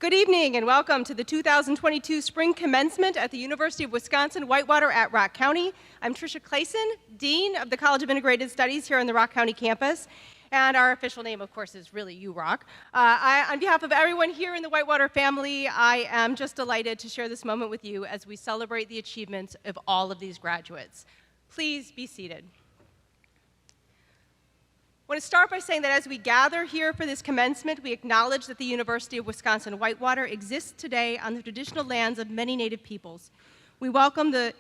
Good evening and welcome to the 2022 Spring Commencement at the University of Wisconsin-Whitewater at Rock County. I'm Tricia Clayson, Dean of the College of Integrated Studies here on the Rock County campus. And our official name, of course, is really URock. On behalf of everyone here in the Whitewater family, I am just delighted to share this moment with you as we celebrate the achievements of all of these graduates. Please be seated. I want to start by saying that as we gather here for this commencement, we acknowledge that the University of Wisconsin-Whitewater exists today on the traditional lands of many Native peoples. We welcome the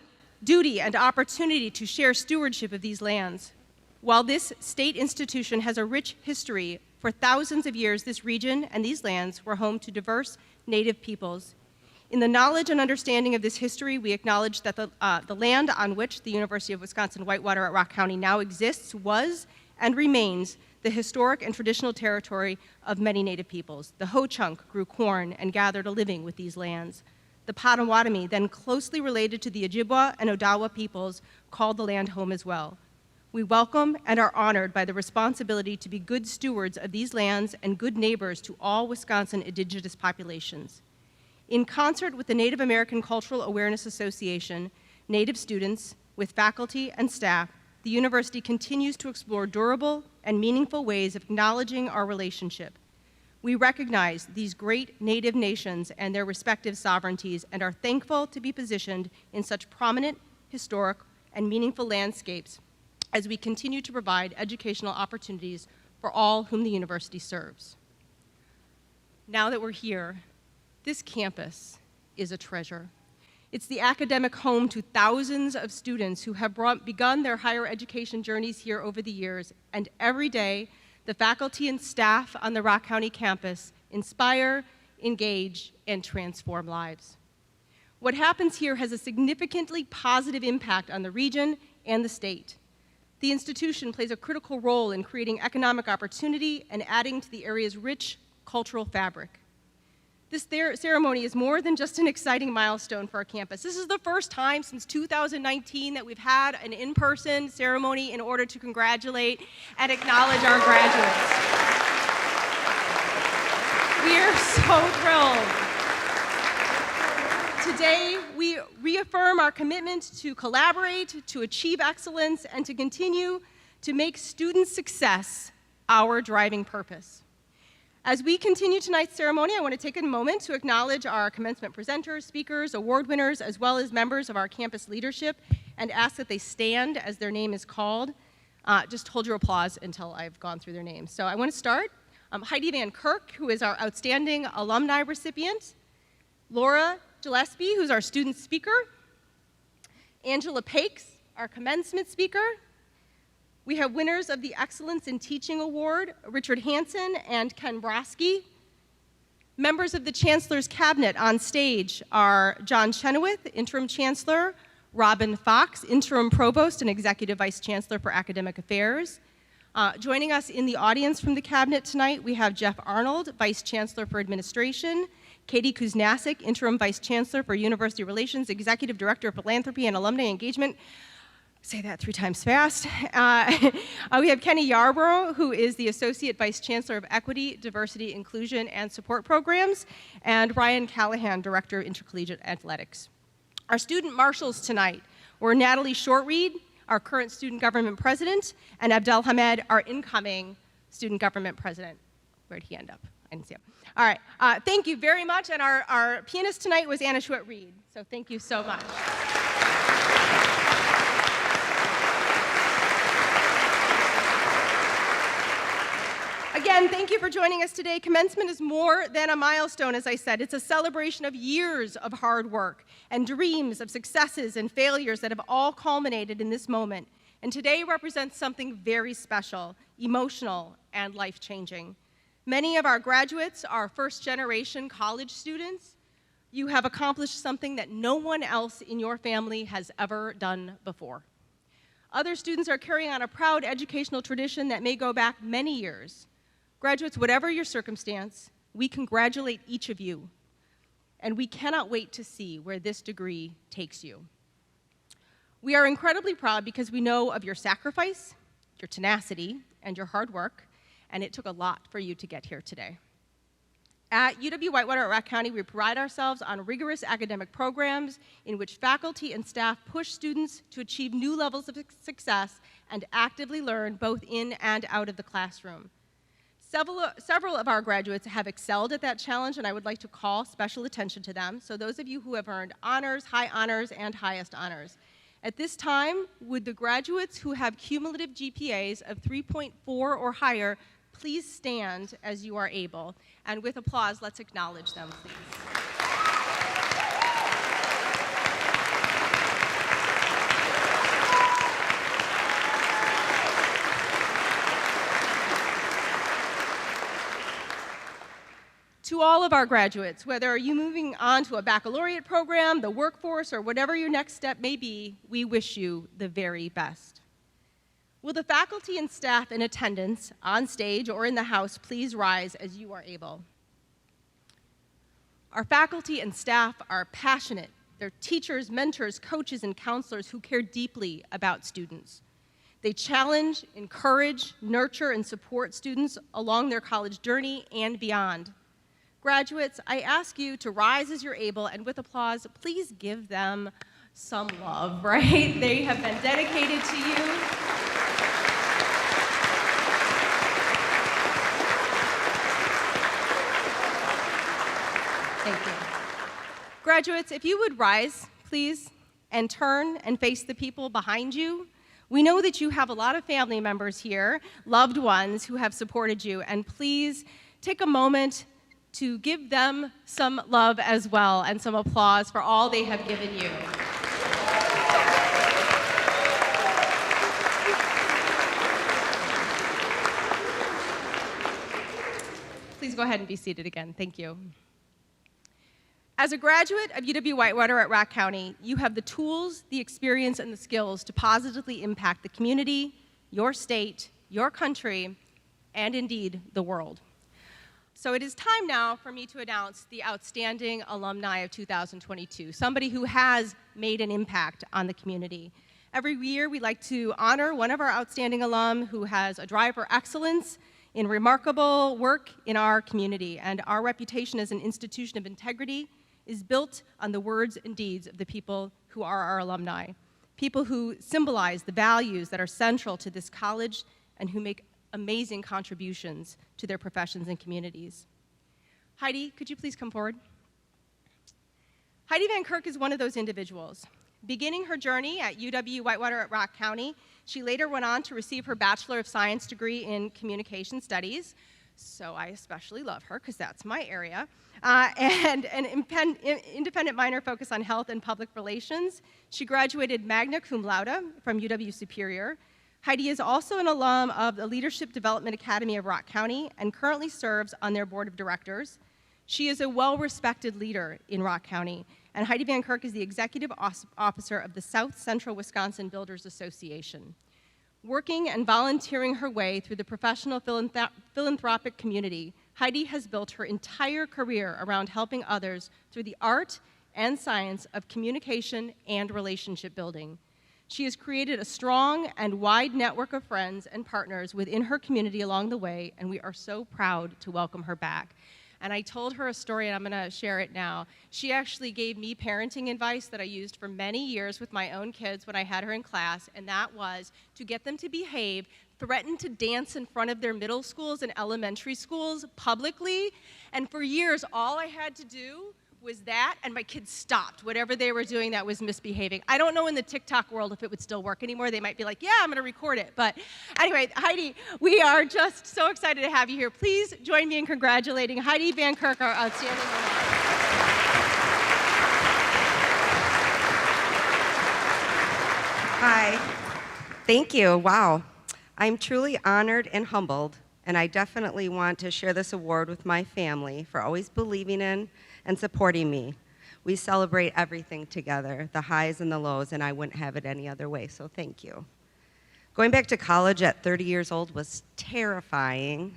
duty and opportunity to share stewardship of these lands. While this state institution has a rich history, for thousands of years this region and these lands were home to diverse Native peoples. In the knowledge and understanding of this history, we acknowledge that the land on which the University of Wisconsin-Whitewater at Rock County now exists was and remains the historic and traditional territory of many Native peoples. The Ho-Chunk grew corn and gathered a living with these lands. The Potawatomi, then closely related to the Ojibwa and Odawa peoples, called the land home as well. We welcome and are honored by the responsibility to be good stewards of these lands and good neighbors to all Wisconsin indigenous populations. In concert with the Native American Cultural Awareness Association, Native students, with faculty and staff, the university continues to explore durable and meaningful ways of acknowledging our relationship. We recognize these great Native nations and their respective sovereignties and are thankful to be positioned in such prominent, historic, and meaningful landscapes as we continue to provide educational opportunities for all whom the university serves. Now that we're here, this campus is a treasure. It's the academic home to thousands of students who have begun their higher education journeys here over the years, and every day, the faculty and staff on the Rock County campus inspire, engage, and transform lives. What happens here has a significantly positive impact on the region and the state. The institution plays a critical role in creating economic opportunity and adding to the area's rich cultural fabric. This ceremony is more than just an exciting milestone for our campus. This is the first time since 2019 that we've had an in-person ceremony in order to congratulate and acknowledge our graduates. We are so thrilled. Today, we reaffirm our commitment to collaborate, to achieve excellence, and to continue to make student success our driving purpose. As we continue tonight's ceremony, I want to take a moment to acknowledge our commencement presenters, speakers, award winners, as well as members of our campus leadership, and ask that they stand as their name is called. Just hold your applause until I've gone through their names. So I want to start. Heidi Van Kirk, who is our Outstanding Alumni recipient. Laura Gillespie, who's our student speaker. Angela Pakes, our commencement speaker. We have winners of the Excellence in Teaching Award, Richard Hanson and Ken Broski. Members of the Chancellor's Cabinet on stage are John Chenoweth, Interim Chancellor, Robin Fox, Interim Provost and Executive Vice Chancellor for Academic Affairs. Joining us in the audience from the Cabinet tonight, we have Jeff Arnold, Vice Chancellor for Administration, Katie Kuznasik, Interim Vice Chancellor for University Relations, Executive Director of Philanthropy and Alumni Engagement. Say that 3 times fast. We have Kenny Yarborough, who is the Associate Vice Chancellor of Equity, Diversity, Inclusion, and Support Programs, and Ryan Callahan, Director of Intercollegiate Athletics. Our student marshals tonight were Natalie Shortreed, our current Student Government President, and Abdel Hamed, our incoming Student Government President. Where'd he end up? I didn't see him. All right, thank you very much, and our pianist tonight was Anna Schwett-Reed, so thank you so much. Again, thank you for joining us today. Commencement is more than a milestone, as I said. It's a celebration of years of hard work and dreams of successes and failures that have all culminated in this moment. And today represents something very special, emotional, and life-changing. Many of our graduates are first-generation college students. You have accomplished something that no one else in your family has ever done before. Other students are carrying on a proud educational tradition that may go back many years. Graduates, whatever your circumstance, we congratulate each of you, and we cannot wait to see where this degree takes you. We are incredibly proud because we know of your sacrifice, your tenacity, and your hard work, and it took a lot for you to get here today. At UW-Whitewater at Rock County, we pride ourselves on rigorous academic programs in which faculty and staff push students to achieve new levels of success and actively learn both in and out of the classroom. Several of our graduates have excelled at that challenge, and I would like to call special attention to them. So those of you who have earned honors, and highest honors. At this time, would the graduates who have cumulative GPAs of 3.4 or higher please stand as you are able, and with applause, let's acknowledge them, please. To all of our graduates, whether you're moving on to a baccalaureate program, the workforce, or whatever your next step may be, we wish you the very best. Will the faculty and staff in attendance, on stage or in the house, please rise as you are able? Our faculty and staff are passionate. They're teachers, mentors, coaches, and counselors who care deeply about students. They challenge, encourage, nurture, and support students along their college journey and beyond. Graduates, I ask you to rise as you're able, and with applause, please give them some love, right? They have been dedicated to you. Thank you. Graduates, if you would rise, please, and turn and face the people behind you. We know that you have a lot of family members here, loved ones who have supported you, and please take a moment to give them some love as well and some applause for all they have given you. Please go ahead and be seated again. Thank you. As a graduate of UW-Whitewater at Rock County, you have the tools, the experience, and the skills to positively impact the community, your state, your country, and indeed, the world. So it is time now for me to announce the Outstanding Alumni of 2022, somebody who has made an impact on the community. Every year, we like to honor one of our outstanding alum who has a drive for excellence in remarkable work in our community, and our reputation as an institution of integrity is built on the words and deeds of the people who are our alumni, people who symbolize the values that are central to this college and who make amazing contributions to their professions and communities. Heidi, could you please come forward? Heidi Van Kirk is one of those individuals. Beginning her journey at UW-Whitewater at Rock County, she later went on to receive her Bachelor of Science degree in Communication Studies, so I especially love her because that's my area, and an independent minor focus on health and public relations. She graduated magna cum laude from UW-Superior. Heidi is also an alum of the Leadership Development Academy of Rock County and currently serves on their board of directors. She is a well-respected leader in Rock County, and Heidi Van Kirk is the executive officer of the South Central Wisconsin Builders Association. Working and volunteering her way through the professional philanthropic community, Heidi has built her entire career around helping others through the art and science of communication and relationship building. She has created a strong and wide network of friends and partners within her community along the way, and we are so proud to welcome her back. And I told her a story, and I'm going to share it now. She actually gave me parenting advice that I used for many years with my own kids when I had her in class, and that was to get them to behave, threaten to dance in front of their middle schools and elementary schools publicly. And for years, all I had to do was that, and my kids stopped whatever they were doing that was misbehaving. I don't know in the TikTok world if it would still work anymore. They might be like, yeah, I'm going to record it. But anyway, Heidi, we are just so excited to have you here. Please join me in congratulating Heidi Van Kirk, our outstanding alumni. Hi. Thank you. Wow. I'm truly honored and humbled, and I definitely want to share this award with my family for always believing in and supporting me. We celebrate everything together, the highs and the lows, and I wouldn't have it any other way, so thank you. Going back to college at 30 years old was terrifying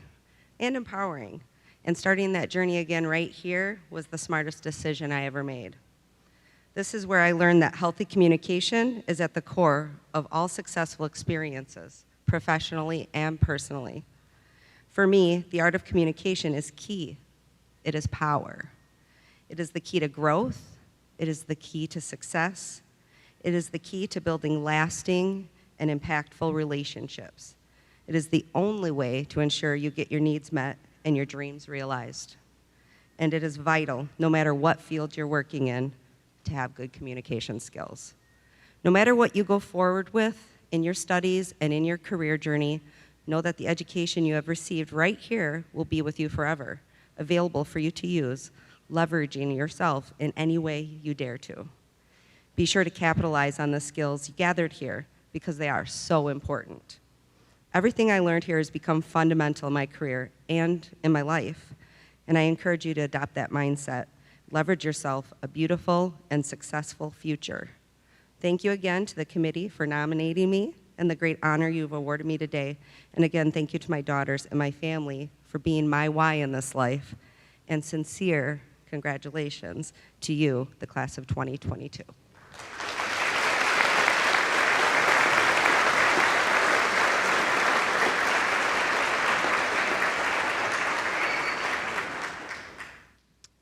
and empowering, and starting that journey again right here was the smartest decision I ever made. This is where I learned that healthy communication is at the core of all successful experiences, professionally and personally. For me, the art of communication is key. It is power. It is the key to growth. It is the key to success. It is the key to building lasting and impactful relationships. It is the only way to ensure you get your needs met and your dreams realized. And it is vital, no matter what field you're working in, to have good communication skills. No matter what you go forward with in your studies and in your career journey, know that the education you have received right here will be with you forever, available for you to use, leveraging yourself in any way you dare to. Be sure to capitalize on the skills you gathered here because they are so important. Everything I learned here has become fundamental in my career and in my life, and I encourage you to adopt that mindset. Leverage yourself a beautiful and successful future. Thank you again to the committee for nominating me and the great honor you've awarded me today. And again, thank you to my daughters and my family for being my why in this life. And sincere congratulations to you, the class of 2022.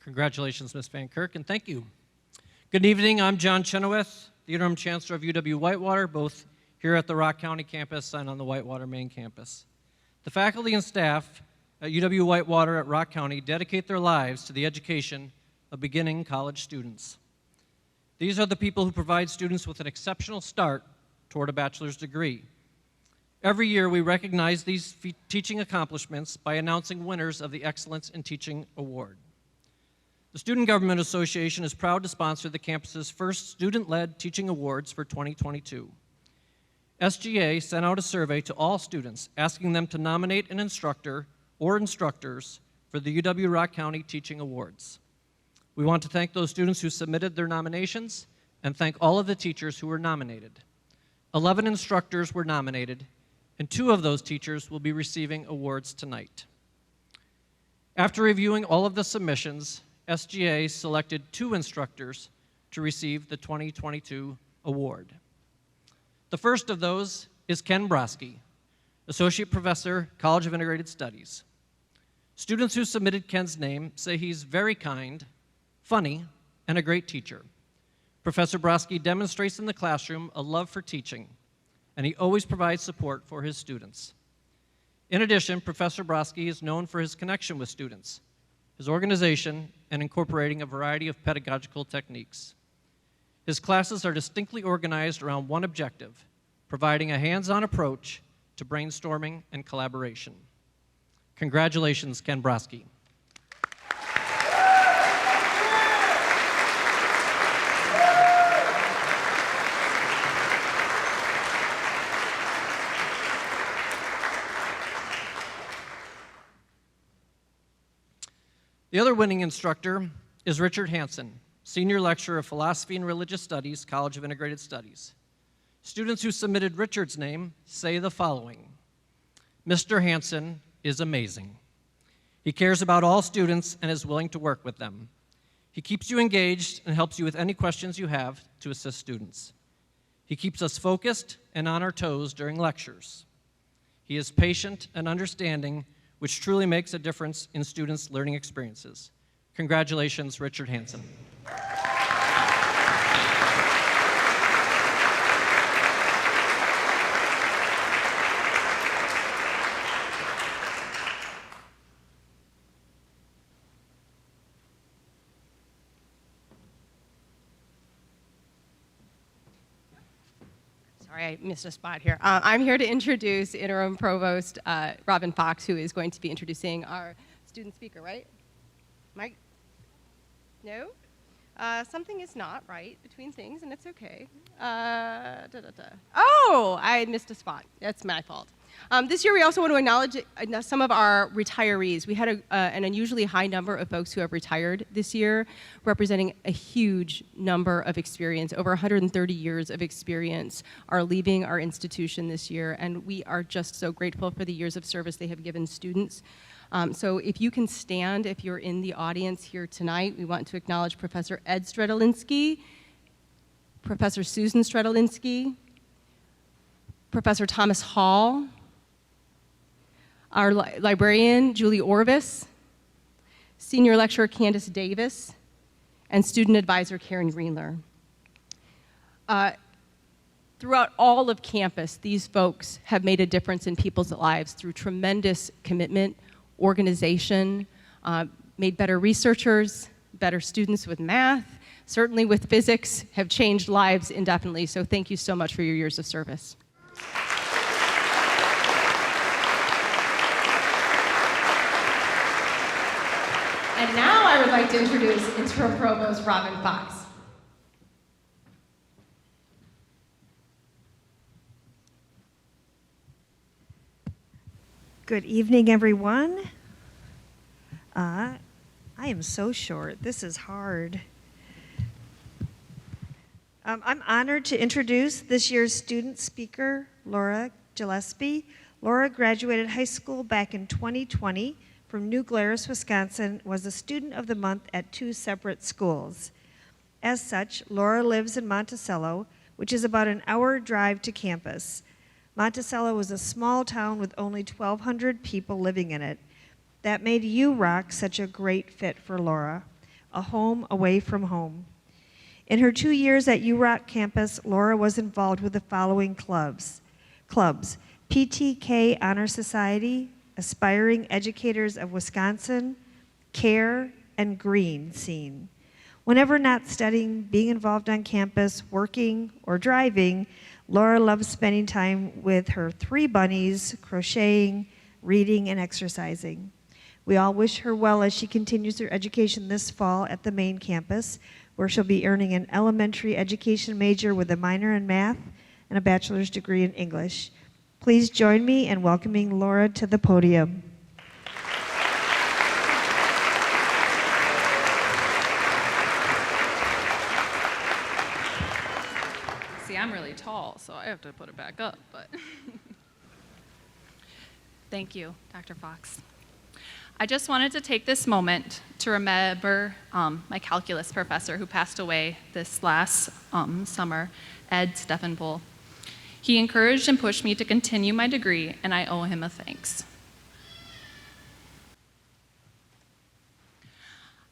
Congratulations, Ms. Van Kirk, and thank you. Good evening, I'm John Chenoweth, the Interim Chancellor of UW-Whitewater, both here at the Rock County campus and on the Whitewater main campus. The faculty and staff at UW-Whitewater at Rock County dedicate their lives to the education of beginning college students. These are the people who provide students with an exceptional start toward a bachelor's degree. Every year, we recognize these teaching accomplishments by announcing winners of the Excellence in Teaching Award. The Student Government Association is proud to sponsor the campus's first student-led teaching awards for 2022. SGA sent out a survey to all students asking them to nominate an instructor or instructors for the UW Rock County Teaching Awards. We want to thank those students who submitted their nominations and thank all of the teachers who were nominated. 11 instructors were nominated, and 2 of those teachers will be receiving awards tonight. After reviewing all of the submissions, SGA selected 2 instructors to receive the 2022 award. The first of those is Ken Broski, Associate Professor, College of Integrated Studies. Students who submitted Ken's name say he's very kind, funny, and a great teacher. Professor Broski demonstrates in the classroom a love for teaching, and he always provides support for his students. In addition, Professor Broski is known for his connection with students, his organization, and incorporating a variety of pedagogical techniques. His classes are distinctly organized around one objective, providing a hands-on approach to brainstorming and collaboration. Congratulations, Ken Broski. The other winning instructor is Richard Hanson, Senior Lecturer of Philosophy and Religious Studies, College of Integrated Studies. Students who submitted Richard's name say the following: Mr. Hanson is amazing. He cares about all students and is willing to work with them. He keeps you engaged and helps you with any questions you have to assist students. He keeps us focused and on our toes during lectures. He is patient and understanding, which truly makes a difference in students' learning experiences. Congratulations, Richard Hanson. Sorry, I missed a spot here. I'm here to introduce Interim Provost Robin Fox, who is going to be introducing our student speaker, right? Mike? No? Something is not right between things, and it's okay. Oh, I missed a spot. That's my fault. This year, we also want to acknowledge some of our retirees. We had an unusually high number of folks who have retired this year, representing a huge number of experience. Over 130 years of experience are leaving our institution this year, and we are just so grateful for the years of service they have given students. So if you can stand, if you're in the audience here tonight, we want to acknowledge Professor Ed Stradolinsky, Professor Susan Stradolinsky, Professor Thomas Hall, our librarian, Julie Orvis, Senior Lecturer Candace Davis, and Student Advisor Karen Greenler. Throughout all of campus, these folks have made a difference in people's lives through tremendous commitment, organization, made better researchers, better students with math, certainly with physics, have changed lives indefinitely. So thank you so much for your years of service. And now I would like to introduce Interim Provost Robin Fox. Good evening, everyone. I am so short. This is hard. I'm honored to introduce this year's student speaker, Laura Gillespie. Laura graduated high school back in 2020 from New Glarus, Wisconsin, was a student of the month at 2 separate schools. As such, Laura lives in Monticello, which is about an hour drive to campus. Monticello is a small town with only 1,200 people living in it. That made UROC such a great fit for Laura, a home away from home. In her 2 years at UROC campus, Laura was involved with the following clubs. PTK Honor Society, Aspiring Educators of Wisconsin, CARE, and Green Scene. Whenever not studying, being involved on campus, working, or driving, Laura loves spending time with her 3 bunnies, crocheting, reading, and exercising. We all wish her well as she continues her education this fall at the main campus, where she'll be earning an elementary education major with a minor in math and a bachelor's degree in English. Please join me in welcoming Laura to the podium. See, I'm really tall, so I have to put it back up, but thank you, Dr. Fox. I just wanted to take this moment to remember my calculus professor who passed away this last summer, Ed Steffenpohl. He encouraged and pushed me to continue my degree, and I owe him a thanks.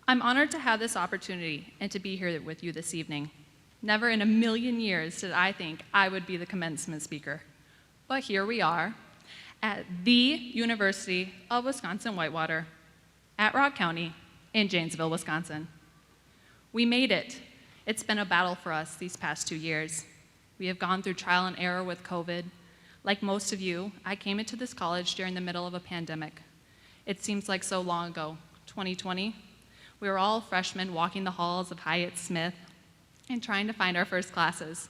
I'm honored to have this opportunity and to be here with you this evening. Never in a million years did I think I would be the commencement speaker. But here we are at the University of Wisconsin-Whitewater at Rock County in Janesville, Wisconsin. We made it. It's been a battle for us these past 2 years. We have gone through trial and error with COVID. Like most of you, I came into this college during the middle of a pandemic. It seems like so long ago, 2020. We were all freshmen walking the halls of Hyatt Smith and trying to find our first classes.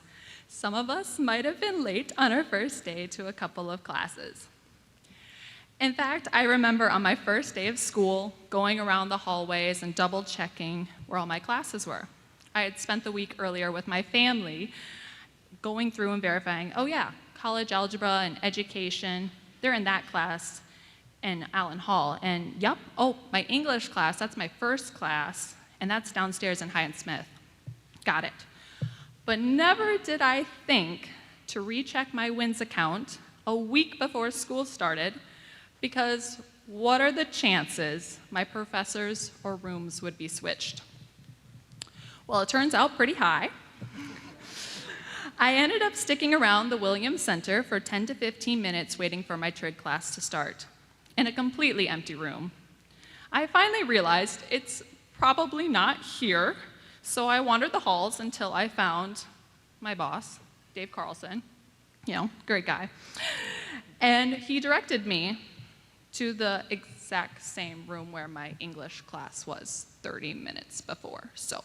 Some of us might have been late on our first day to a couple of classes. In fact, I remember on my first day of school going around the hallways and double checking where all my classes were. I had spent the week earlier with my family going through and verifying, oh yeah, college algebra and education, they're in that class in Allen Hall. And yep, oh, my English class, that's my first class, and that's downstairs in Hyatt Smith. Got it. But never did I think to recheck my WINS account a week before school started, because what are the chances my professors or rooms would be switched? Well, it turns out pretty high. I ended up sticking around the Williams Center for 10 to 15 minutes waiting for my trig class to start, in a completely empty room. I finally realized it's probably not here, so I wandered the halls until I found my boss, Dave Carlson, great guy, and he directed me to the exact same room where my English class was 30 minutes before. So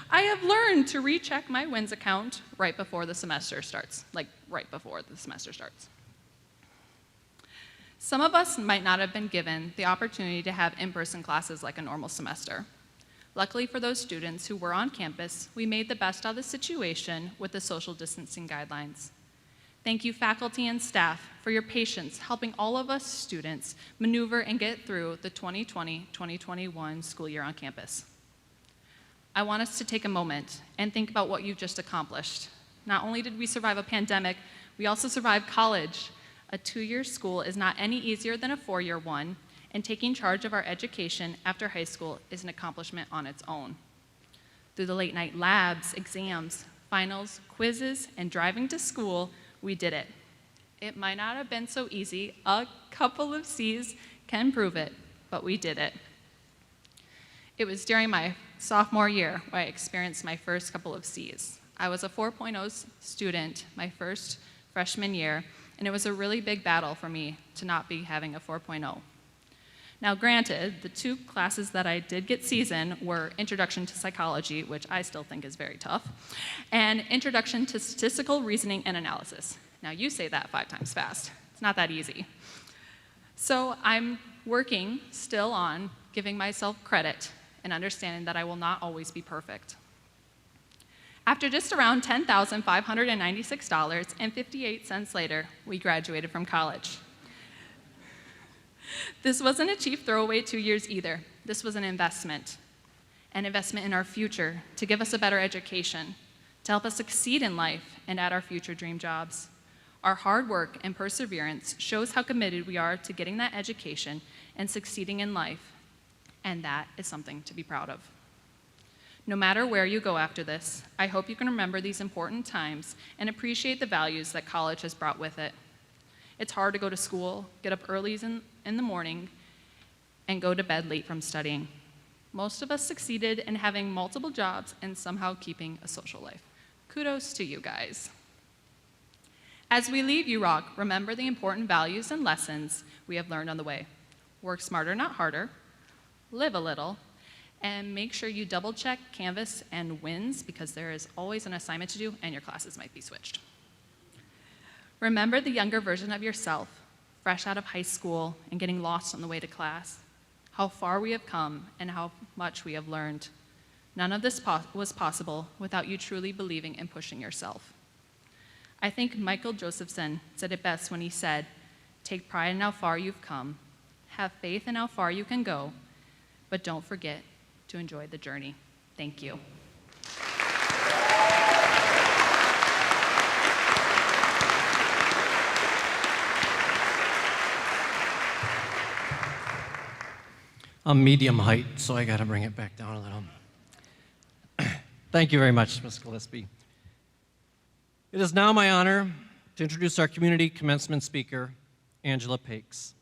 I have learned to recheck my WINS account right before the semester starts, Some of us might not have been given the opportunity to have in-person classes like a normal semester. Luckily for those students who were on campus, we made the best out of the situation with the social distancing guidelines. Thank you, faculty and staff, for your patience helping all of us students maneuver and get through the 2020-2021 school year on campus. I want us to take a moment and think about what you've just accomplished. Not only did we survive a pandemic, we also survived college. A 2-year school is not any easier than a 4-year one, and taking charge of our education after high school is an accomplishment on its own. Through the late night labs, exams, finals, quizzes, and driving to school, we did it. It might not have been so easy. A couple of C's can prove it, but we did it. It was during my sophomore year where I experienced my first couple of C's. I was a 4.0 student my first freshman year, and it was a really big battle for me to not be having a 4.0. Now granted, the two classes that I did get C's in were Introduction to Psychology, which I still think is very tough, and Introduction to Statistical Reasoning and Analysis. Now you say that 5 times fast. It's not that easy. So I'm working still on giving myself credit and understanding that I will not always be perfect. After just around $10,596.58 later, we graduated from college. This wasn't a cheap throwaway 2 years either. This was an investment in our future to give us a better education, to help us succeed in life and at our future dream jobs. Our hard work and perseverance shows how committed we are to getting that education and succeeding in life, and that is something to be proud of. No matter where you go after this, I hope you can remember these important times and appreciate the values that college has brought with it. It's hard to go to school, get up early in the morning, and go to bed late from studying. Most of us succeeded in having multiple jobs and somehow keeping a social life. Kudos to you guys. As we leave UROC, remember the important values and lessons we have learned on the way. Work smarter, not harder. Live a little. And make sure you double check Canvas and WINS because there is always an assignment to do and your classes might be switched. Remember the younger version of yourself, fresh out of high school and getting lost on the way to class. How far we have come and how much we have learned. None of this was possible without you truly believing and pushing yourself. I think Michael Josephson said it best when he said, "Take pride in how far you've come, have faith in how far you can go, but don't forget to enjoy the journey." Thank you. I'm medium height, so I got to bring it back down a little. Thank you very much, Ms. Gillespie. It is now my honor to introduce our community commencement speaker, Angela Pakes.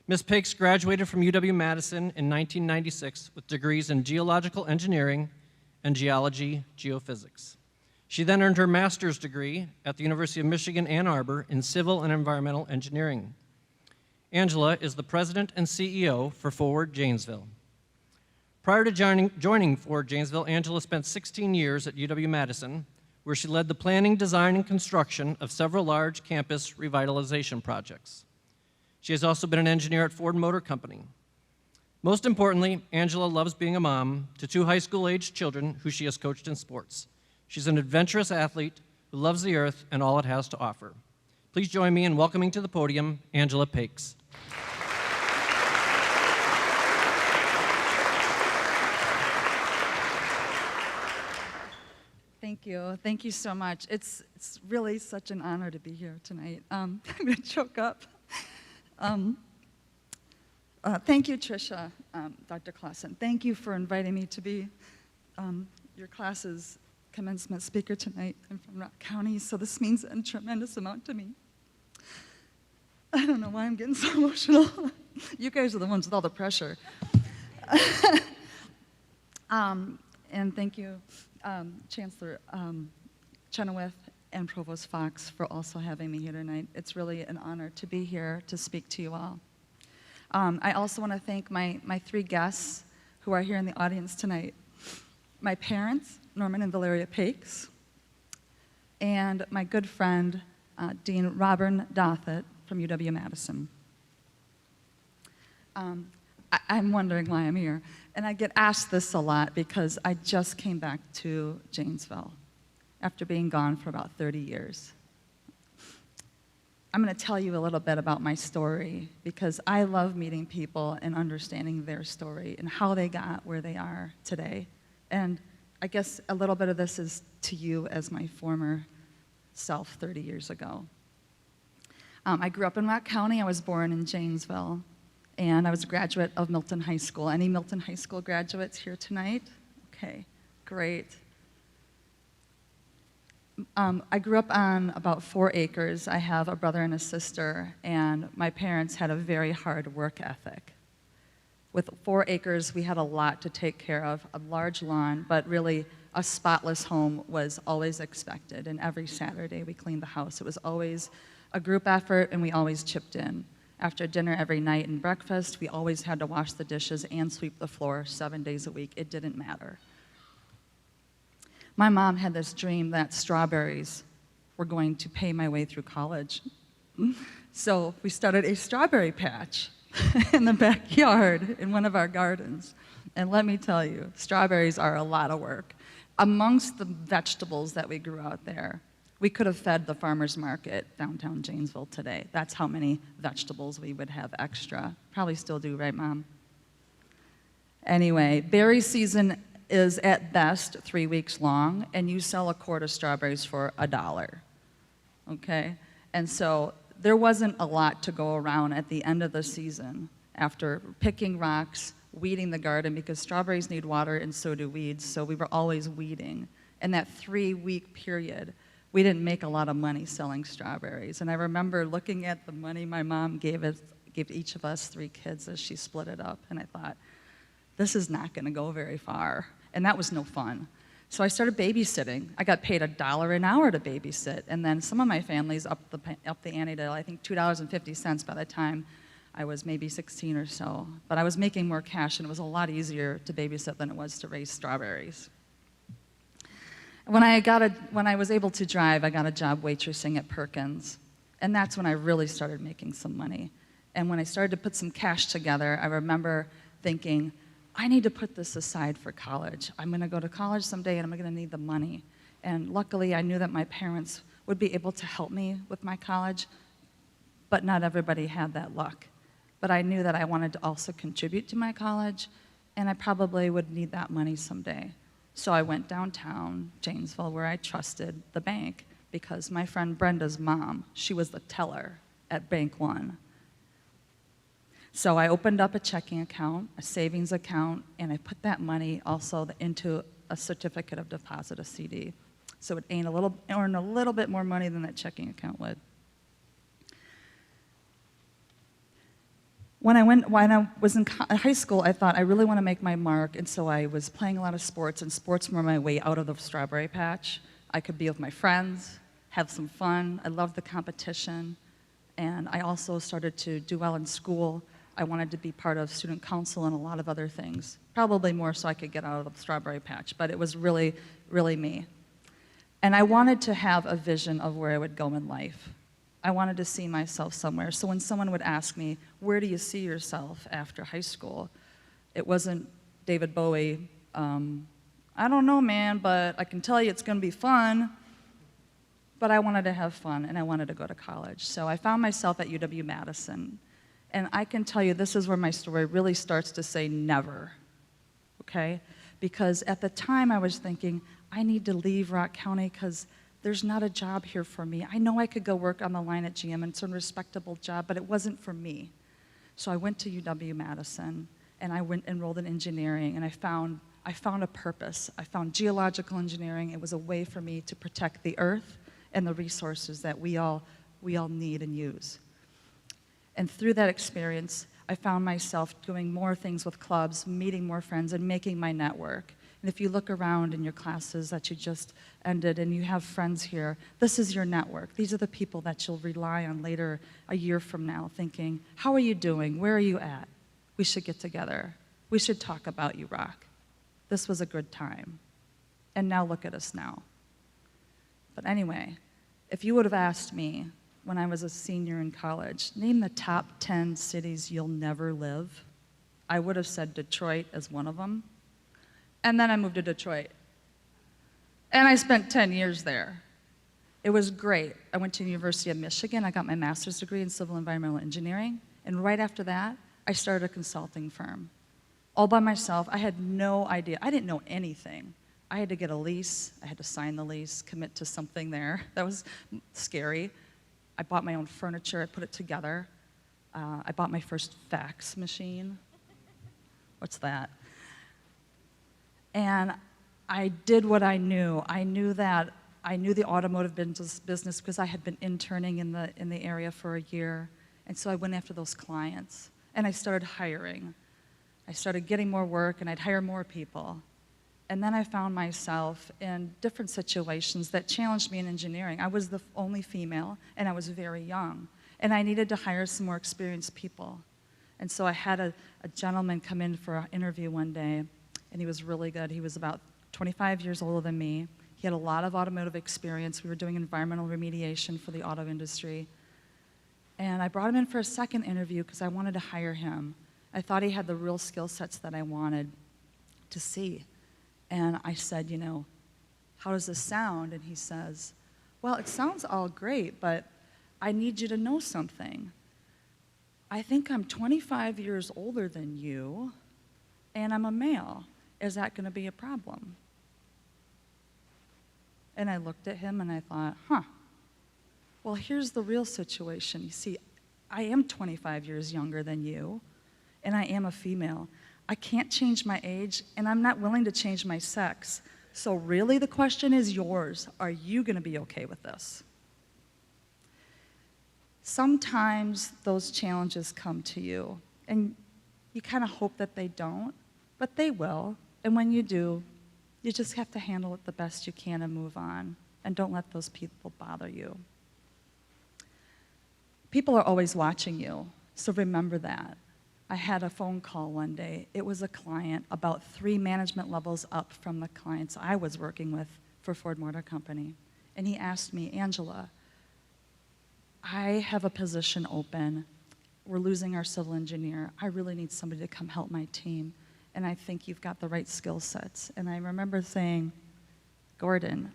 Ms. Pakes graduated from UW-Madison in 1996 with degrees in geological engineering and geology geophysics. She then earned her master's degree at the University of Michigan, Ann Arbor in civil and environmental engineering. Angela is the president and CEO for Forward Janesville. Prior to joining Forward Janesville, Angela spent 16 years at UW-Madison, where she led the planning, design, and construction of several large campus revitalization projects. She has also been an engineer at Ford Motor Company. Most importantly, Angela loves being a mom to 2 high school-aged children who she has coached in sports. She's an adventurous athlete who loves the earth and all it has to offer. Please join me in welcoming to the podium Angela Pakes. Thank you. Thank you so much. It's really such an honor to be here tonight. I'm going to choke up. Thank you, Tricia, Dr. Clausen. Thank you for inviting me to be your class's commencement speaker tonight. I'm from Rock County, so this means a tremendous amount to me. I don't know why I'm getting so emotional. You guys are the ones with all the pressure. And thank you, Chancellor Chenoweth and Provost Fox for also having me here tonight. It's really an honor to be here to speak to you all. I also want to thank my 3 guests who are here in the audience tonight. My parents, Norman and Valeria Pakes, and my good friend, Dean Robin Dothett from UW-Madison. I'm wondering why I'm here. And I get asked this a lot because I just came back to Janesville after being gone for about 30 years. I'm going to tell you a little bit about my story because I love meeting people and understanding their story and how they got where they are today. And I guess a little bit of this is to you as my former self 30 years ago. I grew up in Rock County. I was born in Janesville. and I was a graduate of Milton High School. Any Milton High School graduates here tonight? Okay, great. I grew up on about 4 acres. I have a brother and a sister, and my parents had a very hard work ethic. With 4 acres, we had a lot to take care of, a large lawn, but really a spotless home was always expected, and every Saturday we cleaned the house. It was always a group effort, and we always chipped in. After dinner every night and breakfast, we always had to wash the dishes and sweep the floor 7 days a week. It didn't matter. My mom had this dream that strawberries were going to pay my way through college. So we started a strawberry patch in the backyard in one of our gardens. And let me tell you, strawberries are a lot of work. Amongst the vegetables that we grew out there, we could have fed the farmer's market downtown Janesville today. That's how many vegetables we would have extra. Probably still do, right, Mom? Anyway, berry season is at best 3 weeks long, and you sell a quart of strawberries for $1, okay? And so there wasn't a lot to go around at the end of the season after picking rocks, weeding the garden, because strawberries need water and so do weeds, so we were always weeding. In that 3-week period, we didn't make a lot of money selling strawberries. And I remember looking at the money my mom gave each of us 3 kids as she split it up, and I thought, this is not gonna go very far. And that was no fun. So I started babysitting. I got paid $1 an hour to babysit, and then some of my families upped the ante to, I think, $2.50 by the time I was maybe 16 or so. But I was making more cash, and it was a lot easier to babysit than it was to raise strawberries. When I was able to drive, I got a job waitressing at Perkins, and that's when I really started making some money. And when I started to put some cash together, I remember thinking, I need to put this aside for college. I'm gonna go to college someday and I'm gonna need the money. And luckily, I knew that my parents would be able to help me with my college, but not everybody had that luck. But I knew that I wanted to also contribute to my college, and I probably would need that money someday. So I went downtown Janesville, where I trusted the bank, because my friend Brenda's mom, she was the teller at Bank One. So I opened up a checking account, a savings account, and I put that money also into a certificate of deposit, a CD. So it earn a little bit more money than that checking account would. When I was in high school, I thought I really want to make my mark, and so I was playing a lot of sports, and sports were my way out of the strawberry patch. I could be with my friends, have some fun. I loved the competition, and I also started to do well in school. I wanted to be part of student council and a lot of other things, probably more so I could get out of the strawberry patch, but it was really, really me. And I wanted to have a vision of where I would go in life. I wanted to see myself somewhere. So when someone would ask me, where do you see yourself after high school? It wasn't David Bowie, I don't know, man, but I can tell you it's gonna be fun. But I wanted to have fun, and I wanted to go to college. So I found myself at UW-Madison. And I can tell you, this is where my story really starts to say never, okay? Because at the time I was thinking, I need to leave Rock County because there's not a job here for me. I know I could go work on the line at GM, and it's a respectable job, but it wasn't for me. So I went to UW-Madison, and I enrolled in engineering, and I found a purpose. I found geological engineering. It was a way for me to protect the earth and the resources that we all need and use. And through that experience, I found myself doing more things with clubs, meeting more friends, and making my network. And if you look around in your classes that you just ended and you have friends here, this is your network. These are the people that you'll rely on later, a year from now, thinking, how are you doing? Where are you at? We should get together. We should talk about you, Rock. This was a good time. And now look at us now. But anyway, if you would have asked me when I was a senior in college, name the top 10 cities you'll never live, I would have said Detroit as one of them. And then I moved to Detroit. And I spent 10 years there. It was great. I went to the University of Michigan. I got my master's degree in civil environmental engineering. And right after that, I started a consulting firm. All by myself. I had no idea. I didn't know anything. I had to get a lease. I had to sign the lease, commit to something there. That was scary. I bought my own furniture. I put it together. I bought my first fax machine. What's that? And I did what I knew. I knew the automotive business because I had been interning in the area for a year. And so I went after those clients. And I started hiring. I started getting more work, and I'd hire more people. And then I found myself in different situations that challenged me in engineering. I was the only female, and I was very young. And I needed to hire some more experienced people. And so I had a gentleman come in for an interview one day, and he was really good. He was about 25 years older than me. He had a lot of automotive experience. We were doing environmental remediation for the auto industry. And I brought him in for a second interview because I wanted to hire him. I thought he had the real skill sets that I wanted to see. And I said, you know, how does this sound? And he says, well, it sounds all great, but I need you to know something. I think I'm 25 years older than you, and I'm a male. Is that going to be a problem? And I looked at him and I thought, well, here's the real situation. You see, I am 25 years younger than you, and I am a female. I can't change my age, and I'm not willing to change my sex. So really the question is yours. Are you going to be okay with this? Sometimes those challenges come to you, and you kind of hope that they don't, but they will. And when you do, you just have to handle it the best you can and move on, and don't let those people bother you. People are always watching you, so remember that. I had a phone call one day. It was a client about 3 management levels up from the clients I was working with for Ford Motor Company. And he asked me, Angela, I have a position open. We're losing our civil engineer. I really need somebody to come help my team. And I think you've got the right skill sets. And I remember saying, Gordon,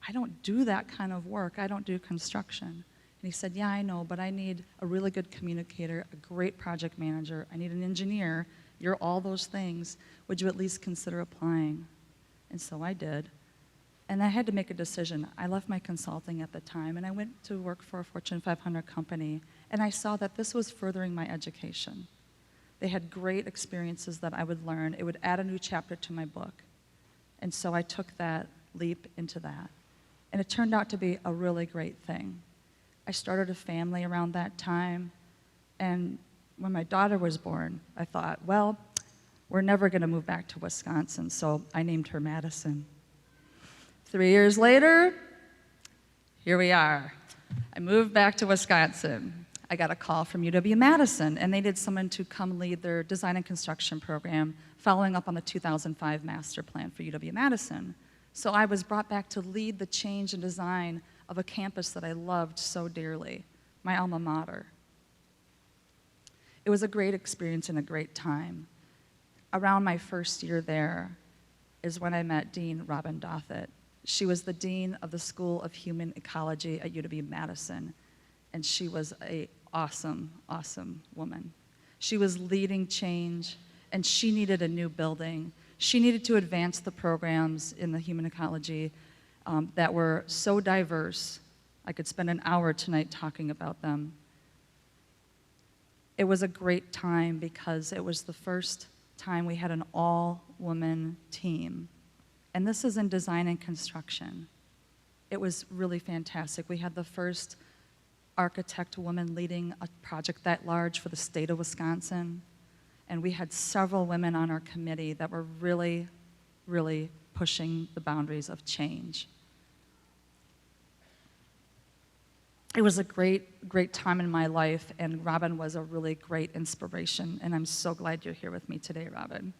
I don't do that kind of work. I don't do construction. And he said, yeah, I know, but I need a really good communicator, a great project manager. I need an engineer. You're all those things. Would you at least consider applying? And so I did. And I had to make a decision. I left my consulting at the time, and I went to work for a Fortune 500 company, and I saw that this was furthering my education. They had great experiences that I would learn. It would add a new chapter to my book. And so I took that leap into that. And it turned out to be a really great thing. I started a family around that time, and when my daughter was born, I thought, well, we're never going to move back to Wisconsin, so I named her Madison. 3 years later, here we are. I moved back to Wisconsin. I got a call from UW-Madison, and they needed someone to come lead their design and construction program, following up on the 2005 master plan for UW-Madison. So I was brought back to lead the change and design of a campus that I loved so dearly, my alma mater. It was a great experience and a great time. Around my first year there is when I met Dean Robin Dothett. She was the dean of the School of Human Ecology at UW-Madison, and she was an awesome, awesome woman. She was leading change, and she needed a new building. She needed to advance the programs in the human ecology that were so diverse. I could spend an hour tonight talking about them. It was a great time because it was the first time we had an all-woman team. And this is in design and construction. It was really fantastic. We had the first architect woman leading a project that large for the state of Wisconsin. And we had several women on our committee that were really, really pushing the boundaries of change. It was a great, great time in my life, and Robin was a really great inspiration, and I'm so glad you're here with me today, Robin.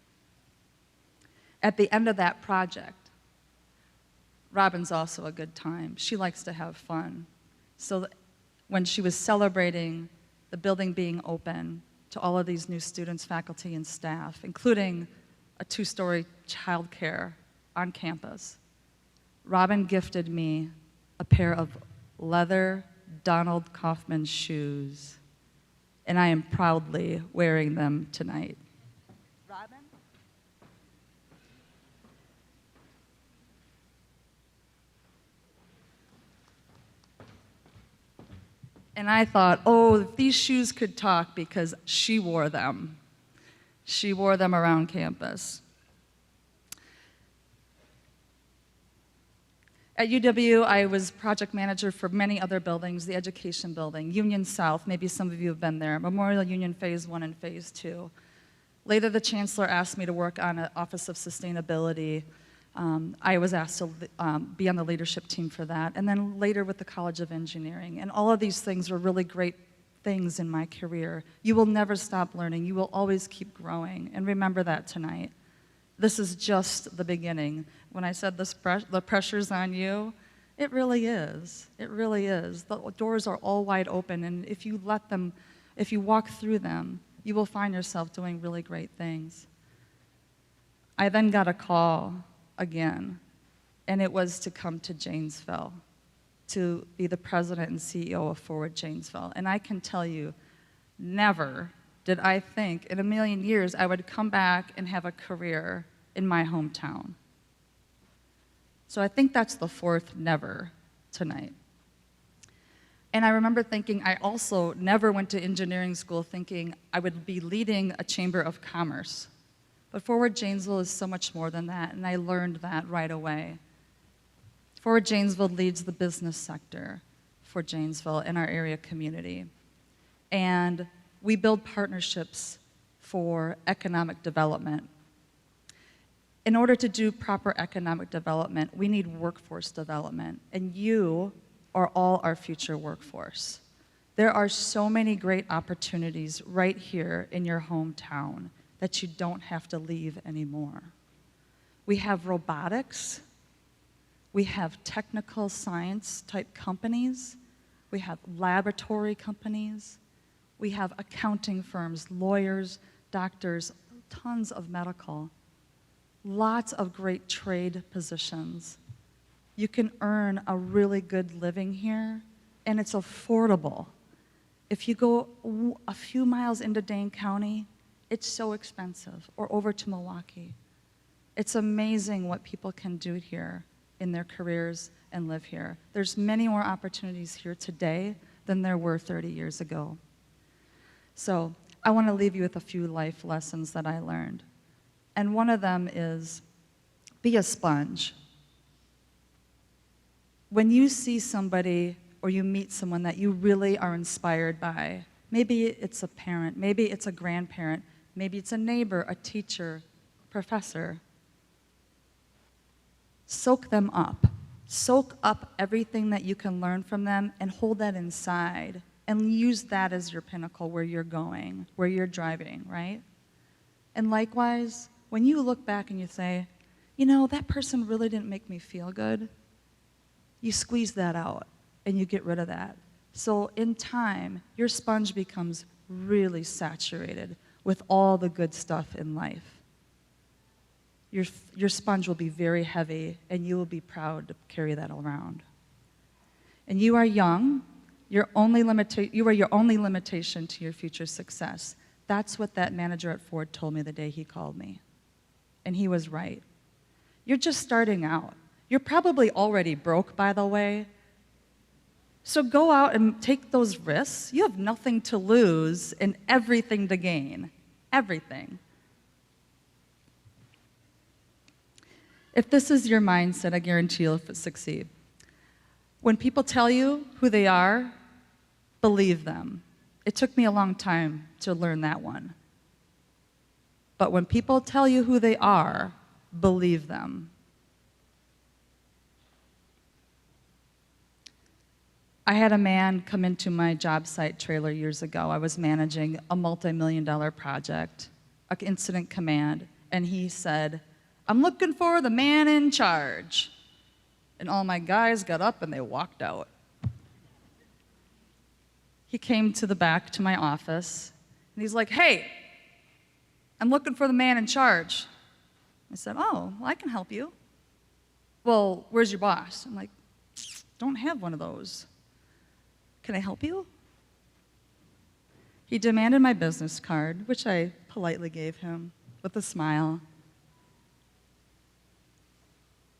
At the end of that project, Robin's also a good time. She likes to have fun. So when she was celebrating the building being open to all of these new students, faculty, and staff, including a 2-story childcare on campus, Robin gifted me a pair of leather Donald Kaufman shoes, and I am proudly wearing them tonight. Robin? And I thought, oh, if these shoes could talk, because she wore them. She wore them around campus. At UW, I was project manager for many other buildings, the Education Building, Union South, maybe some of you have been there, Memorial Union Phase 1 and Phase 2. Later, the chancellor asked me to work on an Office of Sustainability. I was asked to be on the leadership team for that, and then later with the College of Engineering. And all of these things were really great things in my career. You will never stop learning. You will always keep growing, and remember that tonight. This is just the beginning. When I said the pressure's on you, it really is. It really is. The doors are all wide open, and if you let them, if you walk through them, you will find yourself doing really great things. I then got a call again, and it was to come to Janesville, to be the president and CEO of Forward Janesville. And I can tell you, never did I think in a million years I would come back and have a career in my hometown. So I think that's the fourth never tonight. And I remember thinking, I also never went to engineering school thinking I would be leading a chamber of commerce. But Forward Janesville is so much more than that, and I learned that right away. Forward Janesville leads the business sector for Janesville and our area community. And we build partnerships for economic development. In order to do proper economic development, we need workforce development, and you are all our future workforce. There are so many great opportunities right here in your hometown that you don't have to leave anymore. We have robotics, we have technical science type companies, we have laboratory companies, we have accounting firms, lawyers, doctors, tons of medical. Lots of great trade positions. You can earn a really good living here, and it's affordable. If you go a few miles into Dane County, it's so expensive, or over to Milwaukee. It's amazing what people can do here in their careers and live here. There's many more opportunities here today than there were 30 years ago. So I want to leave you with a few life lessons that I learned. And one of them is, be a sponge. When you see somebody or you meet someone that you really are inspired by, maybe it's a parent, maybe it's a grandparent, maybe it's a neighbor, a teacher, professor, soak them up. Soak up everything that you can learn from them and hold that inside and use that as your pinnacle where you're going, where you're driving, right? And likewise, when you look back and you say, you know, that person really didn't make me feel good, you squeeze that out and you get rid of that. So in time, your sponge becomes really saturated with all the good stuff in life. Your sponge will be very heavy, and you will be proud to carry that around. And you are young. You are your only limitation to your future success. That's what that manager at Ford told me the day he called me. And he was right. You're just starting out. You're probably already broke, by the way. So go out and take those risks. You have nothing to lose and everything to gain. Everything. If this is your mindset, I guarantee you'll succeed. When people tell you who they are, believe them. It took me a long time to learn that one. But when people tell you who they are, believe them. I had a man come into my job site trailer years ago. I was managing a multi-million-dollar project, an incident command, and he said, "I'm looking for the man in charge." And all my guys got up and they walked out. He came to the back to my office, and he's like, "Hey, I'm looking for the man in charge." I said, "Oh, well, I can help you." "Well, where's your boss?" I'm like, "Don't have one of those. Can I help you?" He demanded my business card, which I politely gave him with a smile.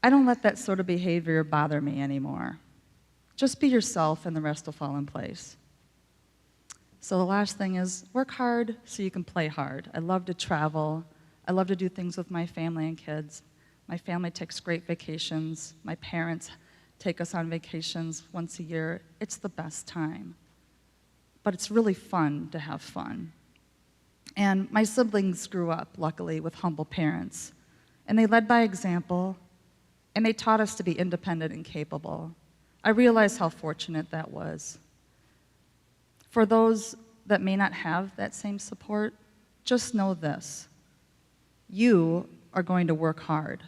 I don't let that sort of behavior bother me anymore. Just be yourself and the rest will fall in place. So the last thing is work hard so you can play hard. I love to travel. I love to do things with my family and kids. My family takes great vacations. My parents take us on vacations once a year. It's the best time. But it's really fun to have fun. And my siblings grew up, luckily, with humble parents. And they led by example, and they taught us to be independent and capable. I realized how fortunate that was. For those that may not have that same support, just know this. You are going to work hard.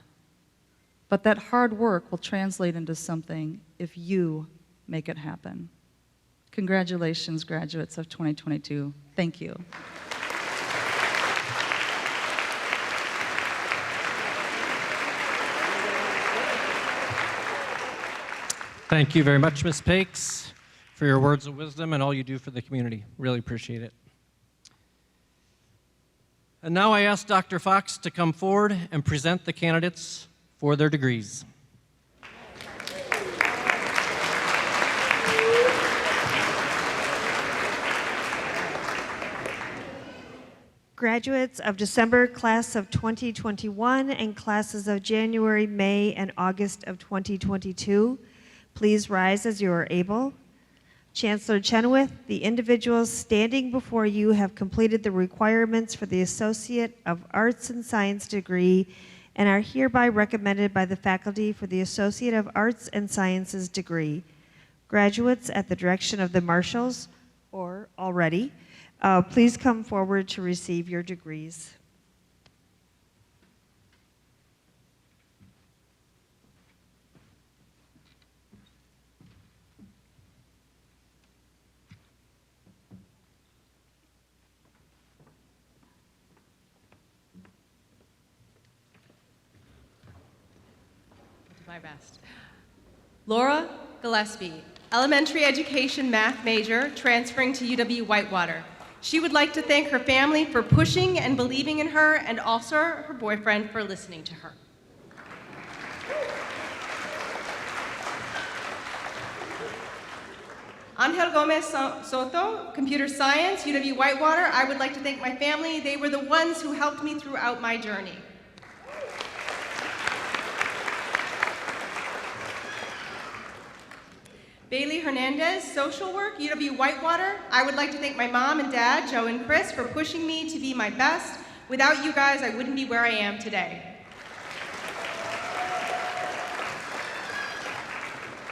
But that hard work will translate into something if you make it happen. Congratulations, graduates of 2022. Thank you. Thank you very much, Ms. Pakes, for your words of wisdom and all you do for the community. Really appreciate it. And now I ask Dr. Fox to come forward and present the candidates for their degrees. Graduates of December class of 2021 and classes of January, May, and August of 2022, please rise as you are able. Chancellor Chenoweth, the individuals standing before you have completed the requirements for the Associate of Arts and Science degree and are hereby recommended by the faculty for the Associate of Arts and Sciences degree. Graduates, at the direction of the marshals, or already, please come forward to receive your degrees. My best. Laura Gillespie, elementary education math major, transferring to UW-Whitewater. She would like to thank her family for pushing and believing in her, and also her boyfriend for listening to her. Angel Gomez Soto, computer science, UW-Whitewater. I would like to thank my family. They were the ones who helped me throughout my journey. Bailey Hernandez, social work, UW-Whitewater. I would like to thank my mom and dad, Joe and Chris, for pushing me to be my best. Without you guys, I wouldn't be where I am today.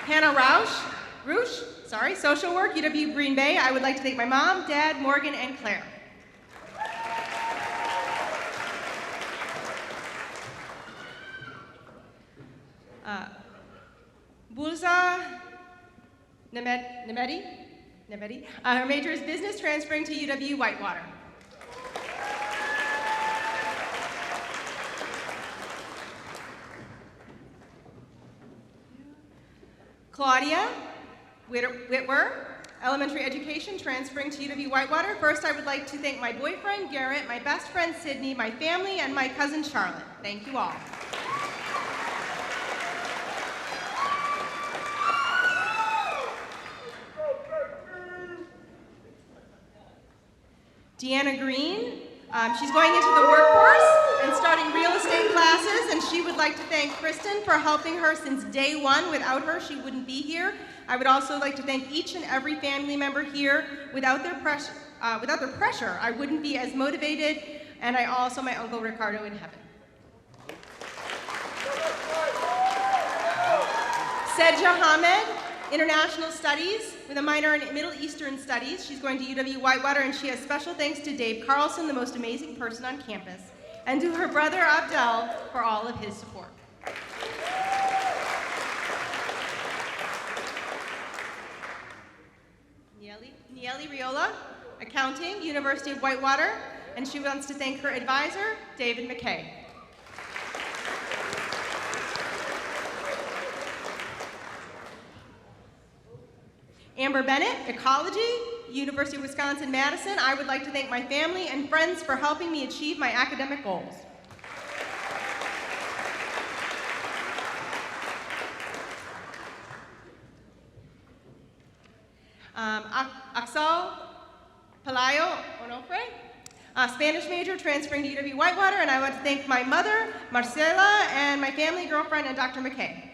Hannah Roush, social work, UW Green Bay. I would like to thank my mom, dad, Morgan, and Claire. Bulza Nemedi. Her major is business, transferring to UW-Whitewater. Claudia Whitwer, elementary education, transferring to UW-Whitewater. First, I would like to thank my boyfriend, Garrett, my best friend, Sydney, my family, and my cousin, Charlotte. Thank you all. Deanna Green, she's going into the workforce and starting real estate classes, and she would like to thank Kristen for helping her since day one. Without her, she wouldn't be here. I would also like to thank each and every family member here. Without their pressure, I wouldn't be as motivated, and I also my Uncle Ricardo in heaven. Sedja Hamed, International Studies with a minor in Middle Eastern Studies. She's going to UW-Whitewater, and she has special thanks to Dave Carlson, the most amazing person on campus, and to her brother Abdel for all of his support. Nieli Riola, Accounting, University of Whitewater, and she wants to thank her advisor, David McKay. Amber Bennett, Ecology, University of Wisconsin-Madison. I would like to thank my family and friends for helping me achieve my academic goals. Axel Pelayo Onofre, Spanish major, transferring to UW-Whitewater, and I want to thank my mother, Marcela, and my family, girlfriend, and Dr. McKay.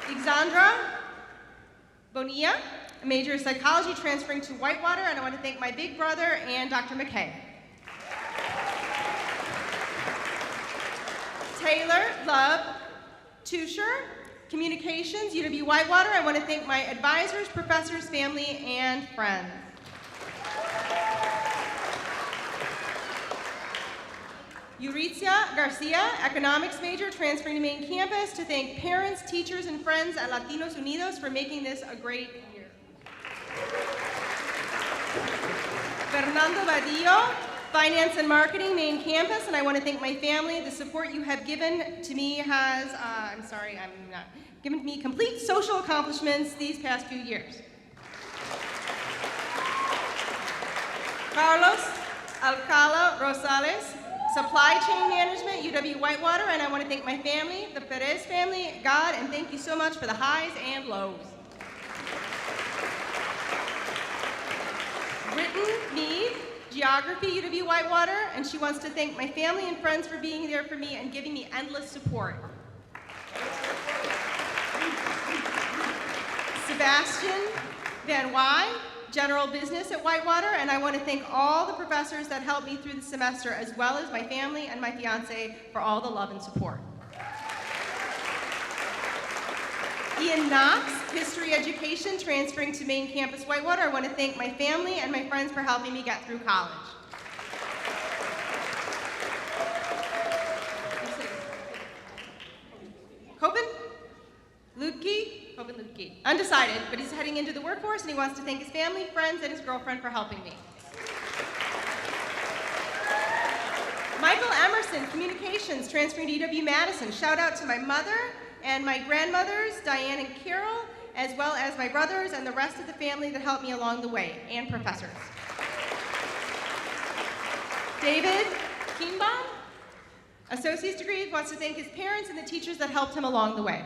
Alexandra Bonilla, a major in psychology, transferring to Whitewater, and I want to thank my big brother and Dr. McKay. Taylor Love Tusher, communications, UW-Whitewater. I want to thank my advisors, professors, family, and friends. Euricia Garcia, economics major, transferring to main campus, to thank parents, teachers, and friends at Latinos Unidos for making this a great year. Fernando Badillo, finance and marketing, main campus, and I want to thank my family. The support you have given to me has, given me complete social accomplishments these past few years. Carlos Alcala Rosales, supply chain management, UW-Whitewater, and I want to thank my family, the Perez family, God, and thank you so much for the highs and lows. Britton Mead, geography, UW-Whitewater, and she wants to thank my family and friends for being there for me and giving me endless support. Sebastian Van Wy, general business at Whitewater, and I want to thank all the professors that helped me through the semester, as well as my family and my fiance for all the love and support. Ian Knox, history education, transferring to main campus Whitewater. I want to thank my family and my friends for helping me get through college. Copen Lutke, undecided, but he's heading into the workforce and he wants to thank his family, friends, and his girlfriend for helping me. Michael Emerson, communications, transferring to UW-Madison. Shout out to my mother and my grandmothers, Diane and Carol, as well as my brothers and the rest of the family that helped me along the way, and professors. David Keenbaum, associate's degree, wants to thank his parents and the teachers that helped him along the way.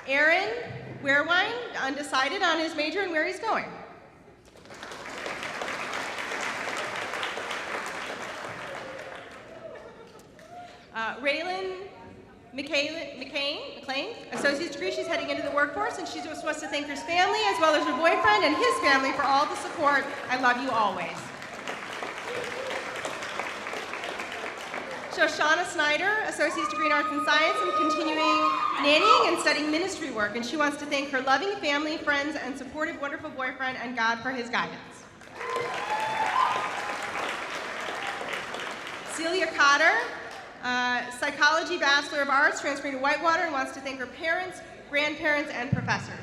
Aaron Wehrwein, undecided on his major and where he's going. Raylan McClain, associate's degree, she's heading into the workforce, and she just wants to thank her family as well as her boyfriend and his family for all the support. I love you always. Shoshana Snyder, associate's degree in arts and science, and continuing nannying and studying ministry work, and she wants to thank her loving family, friends, and supportive, wonderful boyfriend, and God for his guidance. Celia Cotter, psychology, Bachelor of Arts, transferring to Whitewater, and wants to thank her parents, grandparents, and professors.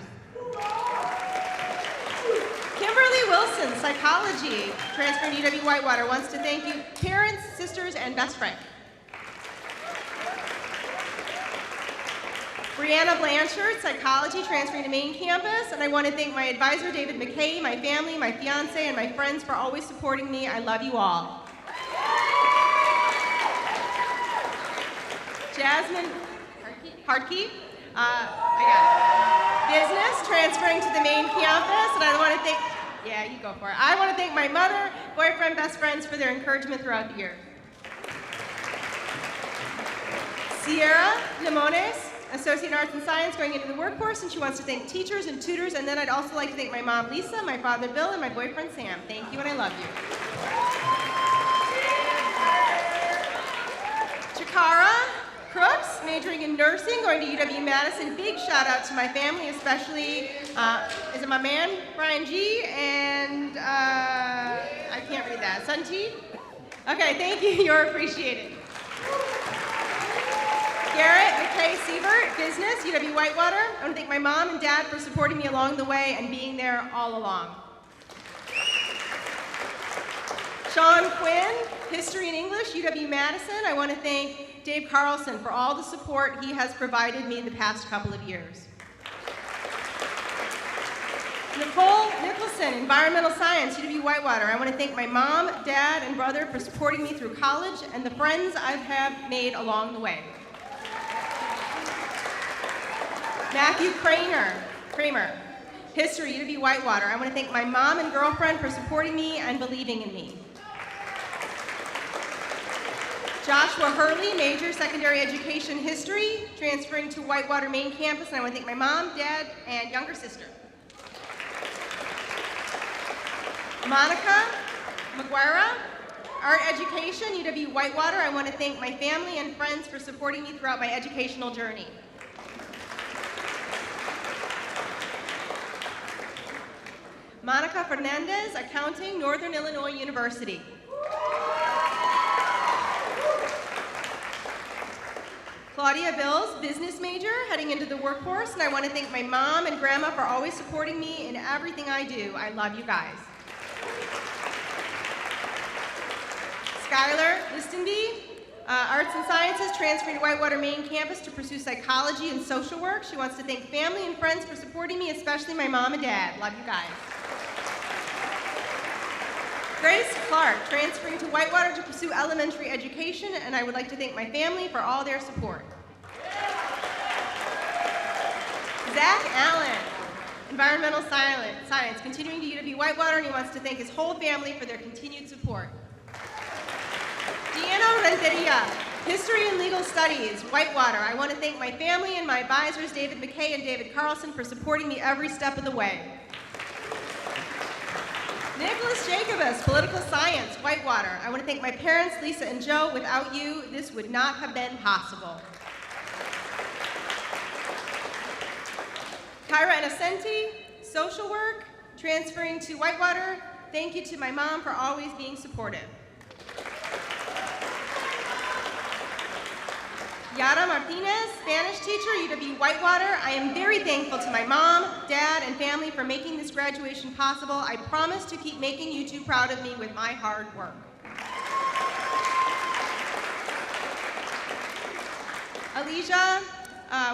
Kimberly Wilson, psychology, transferring to UW-Whitewater, wants to thank you, parents, sisters, and best friend. Brianna Blanchard, psychology, transferring to main campus, and I want to thank my advisor, David McKay, my family, my fiance, and my friends for always supporting me. I love you all. Jasmine Hartke, business, transferring to the main campus, and I want to thank, yeah, you go for it. I want to thank my mother, boyfriend, best friends for their encouragement throughout the year. Sierra Limones, associate in arts and science, going into the workforce, and she wants to thank teachers and tutors, and then I'd also like to thank my mom, Lisa, my father, Bill, and my boyfriend, Sam. Thank you, and I love you. Chikara Crooks, majoring in nursing, going to UW-Madison. Big shout out to my family, especially, is it my man, Brian G, and I can't read that, Sun T? Okay, thank you, you're appreciated. Garrett McKay Siebert, business, UW-Whitewater. I want to thank my mom and dad for supporting me along the way and being there all along. Sean Quinn, history and English, UW-Madison. I want to thank Dave Carlson for all the support he has provided me the past couple of years. Nicole Nicholson, environmental science, UW-Whitewater. I want to thank my mom, dad, and brother for supporting me through college and the friends I have made along the way. Matthew Kramer. History, UW-Whitewater. I want to thank my mom and girlfriend for supporting me and believing in me. Joshua Hurley, major secondary education history, transferring to Whitewater main campus, and I want to thank my mom, dad, and younger sister. Monica McGuire, art education, UW-Whitewater. I want to thank my family and friends for supporting me throughout my educational journey. Monica Fernandez, accounting, Northern Illinois University. Claudia Bills, business major, heading into the workforce, and I want to thank my mom and grandma for always supporting me in everything I do. I love you guys. Skylar Listenby, arts and sciences, transferring to Whitewater main campus to pursue psychology and social work. She wants to thank family and friends for supporting me, especially my mom and dad. Love you guys. Grace Clark, transferring to Whitewater to pursue elementary education, and I would like to thank my family for all their support. Zach Allen, environmental science, continuing to UW-Whitewater, and he wants to thank his whole family for their continued support. Deanna Renteria, history and legal studies, Whitewater. I want to thank my family and my advisors, David McKay and David Carlson, for supporting me every step of the way. Nicholas Jacobus, political science, Whitewater. I want to thank my parents, Lisa and Joe. Without you, this would not have been possible. Kyra Innocenti, social work, transferring to Whitewater. Thank you to my mom for always being supportive. Yara Martinez, Spanish teacher, UW-Whitewater. I am very thankful to my mom, dad, and family for making this graduation possible. I promise to keep making you two proud of me with my hard work. Alicia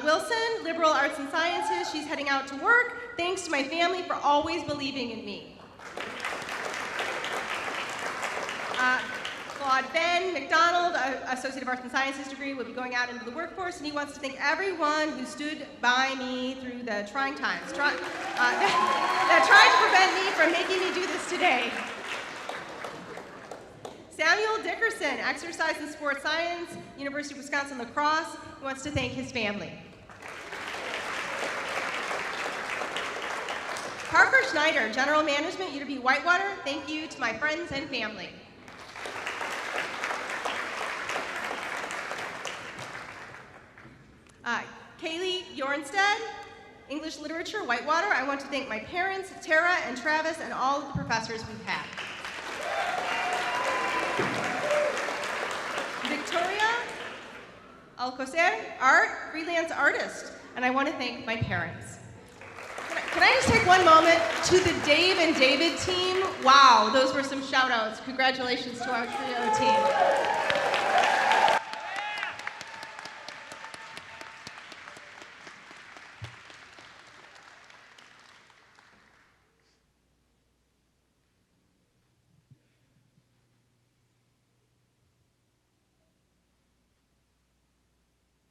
Wilson, liberal arts and sciences. She's heading out to work. Thanks to my family for always believing in me. Claude Ben McDonald, Associate of Arts and Sciences degree, will be going out into the workforce, and he wants to thank everyone who stood by me through the trying times, that tried to prevent me from making me do this today. Samuel Dickerson, exercise and sports science, University of Wisconsin-La Crosse, he wants to thank his family. Parker Schneider, general management, UW-Whitewater, thank you to my friends and family. Kaylee Bjornstead, English literature, Whitewater. I want to thank my parents, Tara and Travis, and all of the professors we've had. Victoria Alcocer, art, freelance artist, and I want to thank my parents. Can I just take one moment to the Dave and David team? Wow, those were some shout outs. Congratulations to our trio team.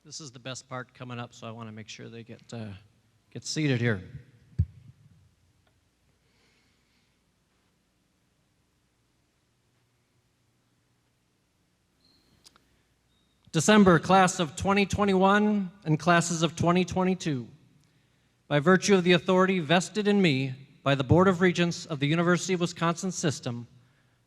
This is the best part coming up, so I want to make sure they get seated here. December, class of 2021 and classes of 2022. By virtue of the authority vested in me by the Board of Regents of the University of Wisconsin System,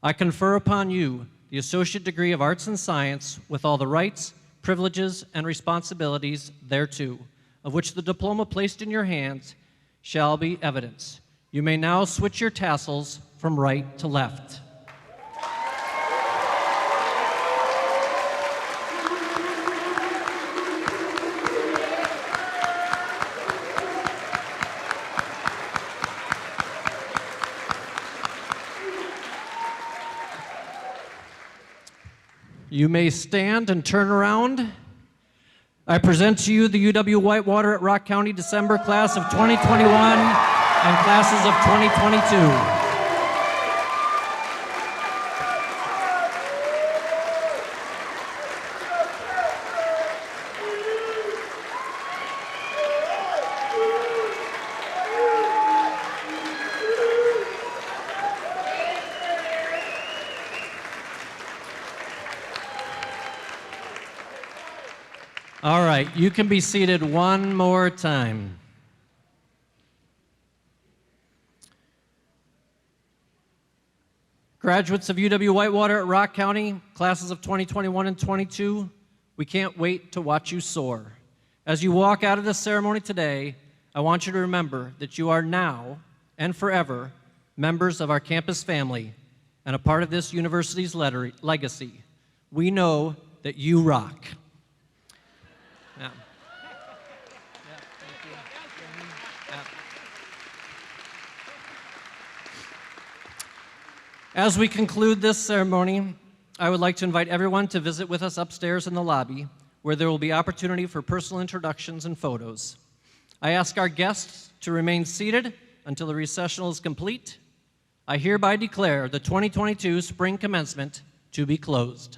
I confer upon you the Associate Degree of Arts and Science with all the rights, privileges, and responsibilities thereto, of which the diploma placed in your hands shall be evidence. You may now switch your tassels from right to left. You may stand and turn around. I present to you the UW-Whitewater at Rock County December class of 2021 and classes of 2022. right, you can be seated one more time. Graduates of UW-Whitewater at Rock County, classes of 2021 and 22, we can't wait to watch you soar. As you walk out of this ceremony today, I want you to remember that you are now and forever members of our campus family and a part of this university's legacy. We know that you rock. Yeah. As we conclude this ceremony, I would like to invite everyone to visit with us upstairs in the lobby, where there will be opportunity for personal introductions and photos. I ask our guests to remain seated until the recessional is complete. I hereby declare the 2022 spring commencement to be closed.